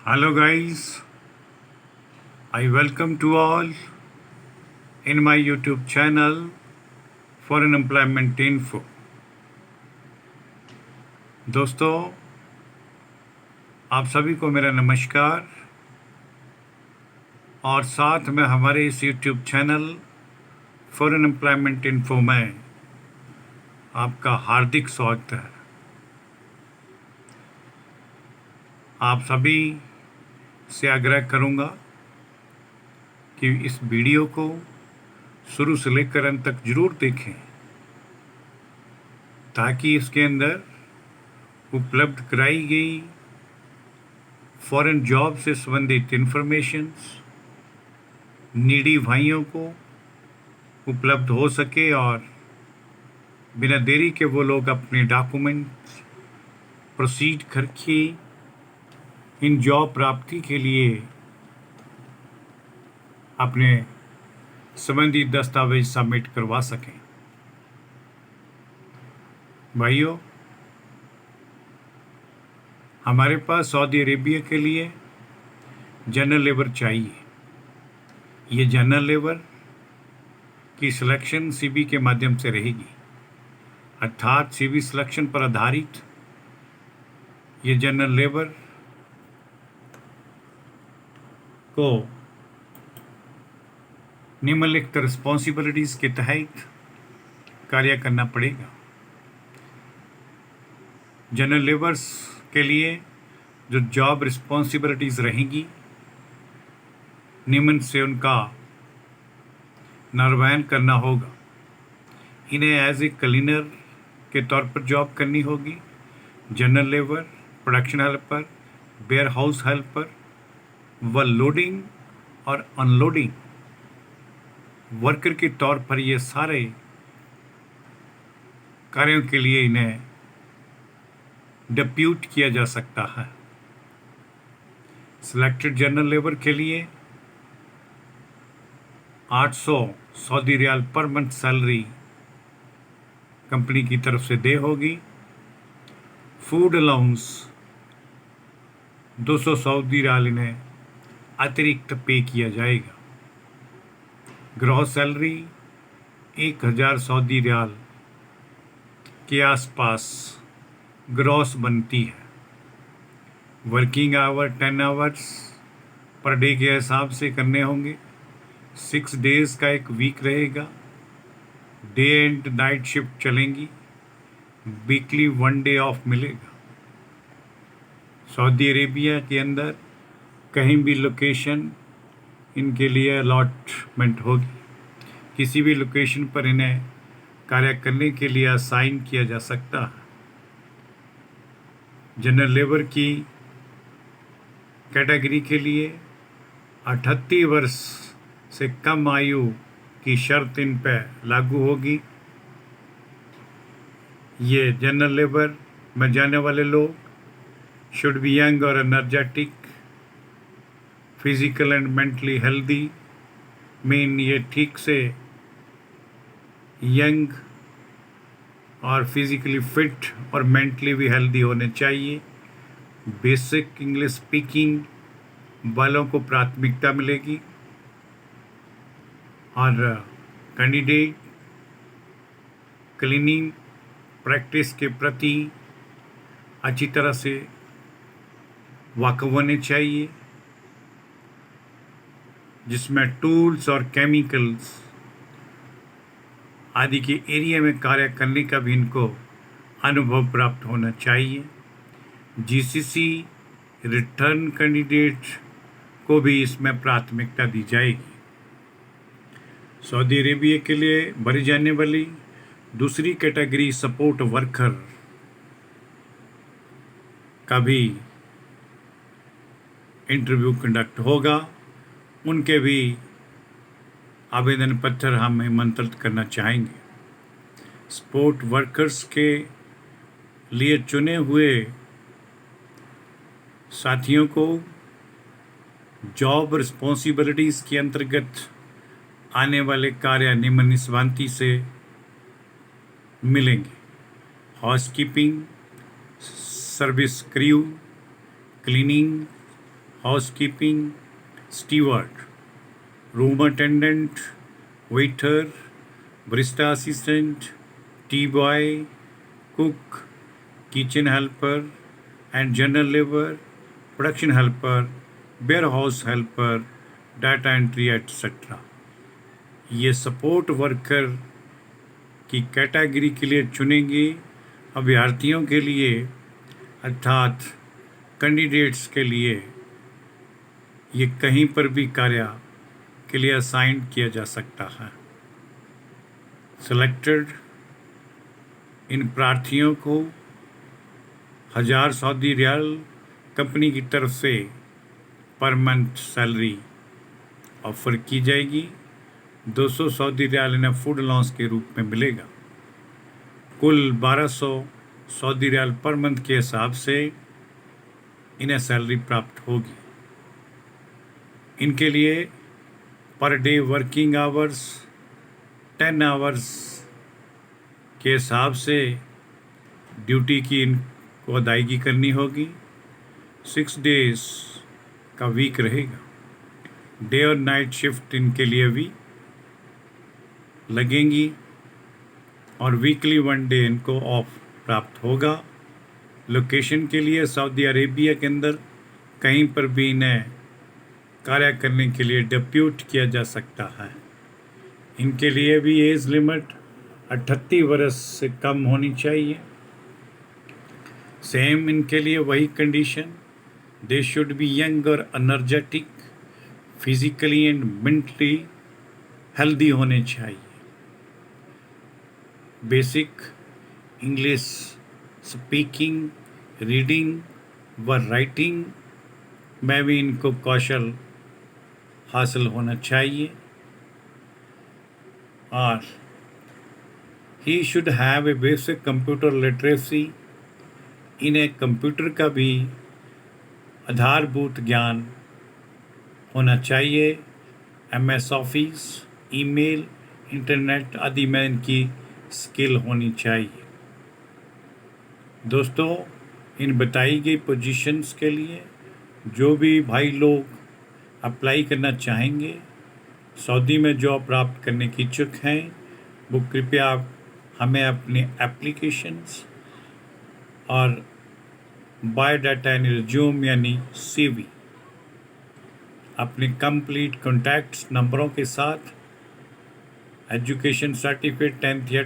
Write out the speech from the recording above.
Hello, guys. I welcome to all in my YouTube channel Foreign Employment Info. दोस्तों, आप सभी को मेरा नमस्कार और साथ में हमारे इस YouTube channel foreign employment info में आपका हार्दिक स्वागत है। आप सभी से आग्रह करूंगा कि इस वीडियो को शुरू से लेकर अंत तक जरूर देखें ताकि इसके अंदर उपलब्ध कराई गई फॉरेन जॉब से संबंधित इंफॉर्मेशंस नीडी भाइयों को उपलब्ध हो सके और बिना देरी के वो लोग अपने डॉक्यूमेंट्स प्रोसीड करके इन जॉब प्राप्ति के लिए अपने संबंधित दस्तावेज सबमिट करवा सकें। भाइयों, हमारे पास सऊदी अरेबिया के लिए जनरल लेबर चाहिए। ये जनरल लेबर की सिलेक्शन सीबी के माध्यम से रहेगी, अर्थात सीबी सिलेक्शन पर आधारित ये जनरल लेबर को निम्नलिखित रिस्पॉन्सिबिलिटीज के तहत कार्य करना पड़ेगा। जनरल लेबर्स के लिए जो जॉब रिस्पॉन्सिबिलिटीज रहेंगी, निम्न से उनका निर्वहन करना होगा। इन्हें एज ए क्लीनर के तौर पर जॉब करनी होगी। General labour, production helper, warehouse helper व लोडिंग और अनलोडिंग वर्कर के तौर पर ये सारे कार्यों के लिए इन्हें डिप्यूट किया जा सकता है। सिलेक्टेड जनरल लेबर के लिए 800 Saudi riyal per month salary company की तरफ से दे होगी। फूड अलाउंस 200 सऊदी रियाल इन्हें अतिरिक्त पे किया जाएगा। ग्रॉस सैलरी 1000 सऊदी रियाल के आसपास ग्रॉस बनती है। Working hour 10 hours per day के हिसाब से करने होंगे। 6 डेज का एक वीक रहेगा। डे एंड नाइट शिफ्ट चलेंगी। वीकली 1 डे ऑफ मिलेगा। सऊदी अरेबिया के अंदर कहीं भी लोकेशन इनके लिए अलॉटमेंट होगी। किसी भी लोकेशन पर इन्हें कार्य करने के लिए असाइन किया जा सकता है। जनरल लेबर की कैटेगरी के लिए 38 वर्ष से कम आयु की शर्त इन पर लागू होगी। ये जनरल लेबर में जाने वाले लोग शुड बी यंग और energetic, physical and mentally healthy. Mean ये ठीक से यंग और फिजिकली फिट और मेंटली भी हेल्दी होने चाहिए। बेसिक इंग्लिश स्पीकिंग वालों को प्राथमिकता मिलेगी और कैंडिडेट क्लीनिंग प्रैक्टिस के प्रति अच्छी तरह से वाकिफ होने चाहिए, जिसमें टूल्स और केमिकल्स आदि के एरिया में कार्य करने का भी इनको अनुभव प्राप्त होना चाहिए। जीसीसी रिटर्न कैंडिडेट को भी इसमें प्राथमिकता दी जाएगी। सऊदी अरेबिया के लिए भरी जाने वाली दूसरी कैटेगरी सपोर्ट वर्कर का भी इंटरव्यू कंडक्ट होगा। उनके भी आवेदन पत्र हम आमंत्रित करना चाहेंगे। सपोर्ट वर्कर्स के लिए चुने हुए साथियों को जॉब रिस्पॉन्सिबिलिटीज़ के अंतर्गत आने वाले कार्य निम्न भांति से मिलेंगे। Housekeeping, service crew, cleaning, housekeeping, steward, room attendant, waiter, barista assistant, tea boy, cook, kitchen helper, and general labor, production helper, warehouse helper, data entry, etc. ये सपोर्ट वर्कर की कैटेगरी के लिए चुनेंगे अभ्यर्थियों के लिए अर्थात कैंडिडेट्स के लिए ये कहीं पर भी कार्य के लिए असाइन किया जा सकता है। सिलेक्टेड इन प्रार्थियों को 1000 सऊदी रियाल कंपनी की तरफ से पर मंथ सैलरी ऑफर की जाएगी। 200 सऊदी रियाल इन्हें फूड अलाउंस के रूप में मिलेगा। कुल 1200 सऊदी रियाल पर मंथ के हिसाब से इन्हें सैलरी प्राप्त होगी। इनके लिए per day working hours 10 hours के हिसाब से ड्यूटी की इनको अदायगी करनी होगी। 6 डेज का वीक रहेगा। डे और नाइट शिफ्ट इनके लिए भी लगेंगी और वीकली 1 डे इनको ऑफ प्राप्त होगा। लोकेशन के लिए सऊदी अरेबिया के अंदर कहीं पर भी इन्हें कार्य करने के लिए डिप्यूट किया जा सकता है। इनके लिए भी एज लिमिट 38 वर्ष से कम होनी चाहिए। सेम इनके लिए वही condition, they should be young और energetic, physically and mentally healthy होने चाहिए। बेसिक इंग्लिश स्पीकिंग, रीडिंग व राइटिंग में भी इनको कौशल हासिल होना चाहिए। और he should have a basic computer literacy, इन्हें कंप्यूटर का भी आधारभूत ज्ञान होना चाहिए। MS ऑफिस, ईमेल, इंटरनेट आदि में इनकी स्किल होनी चाहिए। दोस्तों, इन बताई गई पोजीशंस के लिए जो भी भाई लोग अप्लाई करना चाहेंगे, सऊदी में जॉब प्राप्त करने की इच्छुक हैं, वो कृपया हमें अपने एप्लीकेशंस और बायोडाटा एंड रिज्यूम यानी CV अपने कंप्लीट कॉन्टैक्ट्स नंबरों के साथ, एजुकेशन सर्टिफिकेट 10th या